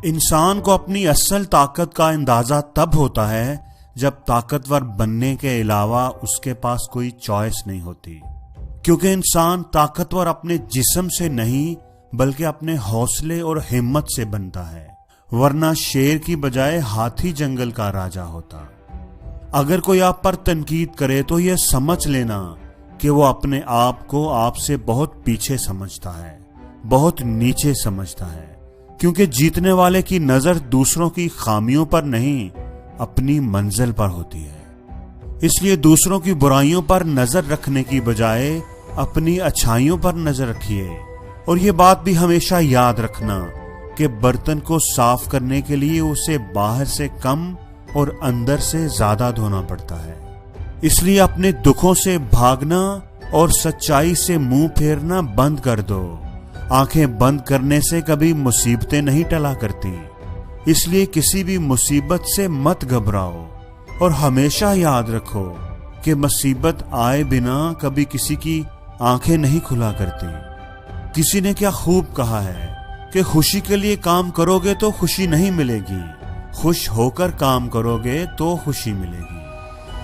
انسان کو اپنی اصل طاقت کا اندازہ تب ہوتا ہے جب طاقتور بننے کے علاوہ اس کے پاس کوئی چوائس نہیں ہوتی، کیونکہ انسان طاقتور اپنے جسم سے نہیں بلکہ اپنے حوصلے اور ہمت سے بنتا ہے، ورنہ شیر کی بجائے ہاتھی جنگل کا راجا ہوتا۔ اگر کوئی آپ پر تنقید کرے تو یہ سمجھ لینا کہ وہ اپنے آپ کو آپ سے بہت پیچھے سمجھتا ہے، بہت نیچے سمجھتا ہے، کیونکہ جیتنے والے کی نظر دوسروں کی خامیوں پر نہیں اپنی منزل پر ہوتی ہے۔ اس لیے دوسروں کی برائیوں پر نظر رکھنے کی بجائے اپنی اچھائیوں پر نظر رکھیے، اور یہ بات بھی ہمیشہ یاد رکھنا کہ برتن کو صاف کرنے کے لیے اسے باہر سے کم اور اندر سے زیادہ دھونا پڑتا ہے۔ اس لیے اپنے دکھوں سے بھاگنا اور سچائی سے منہ پھیرنا بند کر دو۔ آنکھیں بند کرنے سے کبھی مصیبتیں نہیں ٹلا کرتی، اس لیے کسی بھی مصیبت سے مت گھبراؤ، اور ہمیشہ یاد رکھو کہ مصیبت آئے بنا کبھی کسی کی آنکھیں نہیں کھلا کرتی۔ کسی نے کیا خوب کہا ہے کہ خوشی کے لیے کام کرو گے تو خوشی نہیں ملے گی، خوش ہو کر کام کرو گے تو خوشی ملے گی۔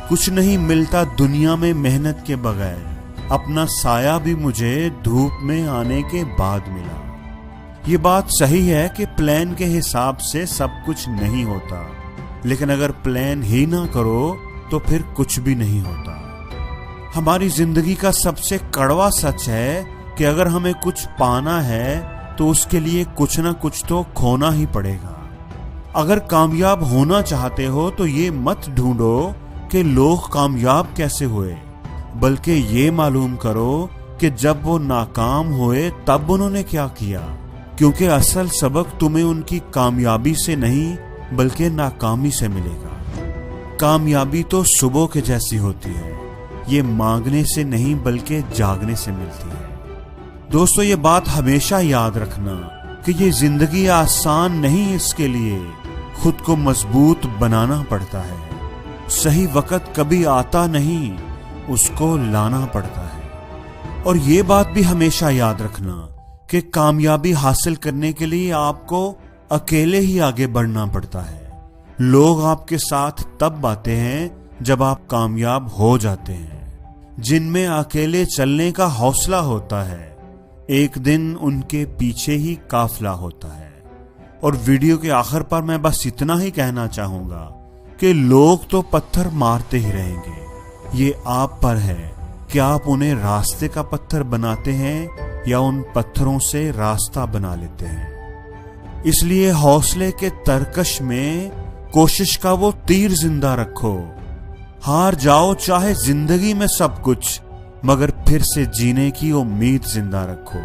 کچھ نہیں ملتا دنیا میں محنت کے بغیر، اپنا سایہ بھی مجھے دھوپ میں آنے کے بعد ملا۔ یہ بات صحیح ہے کہ پلان کے حساب سے سب کچھ نہیں ہوتا، لیکن اگر پلان ہی نہ کرو تو پھر کچھ بھی نہیں ہوتا۔ ہماری زندگی کا سب سے کڑوا سچ ہے کہ اگر ہمیں کچھ پانا ہے تو اس کے لیے کچھ نہ کچھ تو کھونا ہی پڑے گا۔ اگر کامیاب ہونا چاہتے ہو تو یہ مت ڈھونڈو کہ لوگ کامیاب کیسے ہوئے، بلکہ یہ معلوم کرو کہ جب وہ ناکام ہوئے تب انہوں نے کیا کیا، کیونکہ اصل سبق تمہیں ان کی کامیابی سے نہیں بلکہ ناکامی سے ملے گا۔ کامیابی تو صبح کے جیسی ہوتی ہے، یہ مانگنے سے نہیں بلکہ جاگنے سے ملتی ہے۔ دوستو، یہ بات ہمیشہ یاد رکھنا کہ یہ زندگی آسان نہیں، اس کے لیے خود کو مضبوط بنانا پڑتا ہے۔ صحیح وقت کبھی آتا نہیں، اس کو لانا پڑتا ہے۔ اور یہ بات بھی ہمیشہ یاد رکھنا کہ کامیابی حاصل کرنے کے لیے آپ کو اکیلے ہی آگے بڑھنا پڑتا ہے۔ لوگ آپ کے ساتھ تب آتے ہیں جب آپ کامیاب ہو جاتے ہیں۔ جن میں اکیلے چلنے کا حوصلہ ہوتا ہے، ایک دن ان کے پیچھے ہی قافلہ ہوتا ہے۔ اور ویڈیو کے آخر پر میں بس اتنا ہی کہنا چاہوں گا کہ لوگ تو پتھر مارتے ہی رہیں گے، یہ آپ پر ہے کہ آپ انہیں راستے کا پتھر بناتے ہیں یا ان پتھروں سے راستہ بنا لیتے ہیں۔ اس لیے حوصلے کے ترکش میں کوشش کا وہ تیر زندہ رکھو۔ ہار جاؤ چاہے زندگی میں سب کچھ، مگر پھر سے جینے کی امید زندہ رکھو۔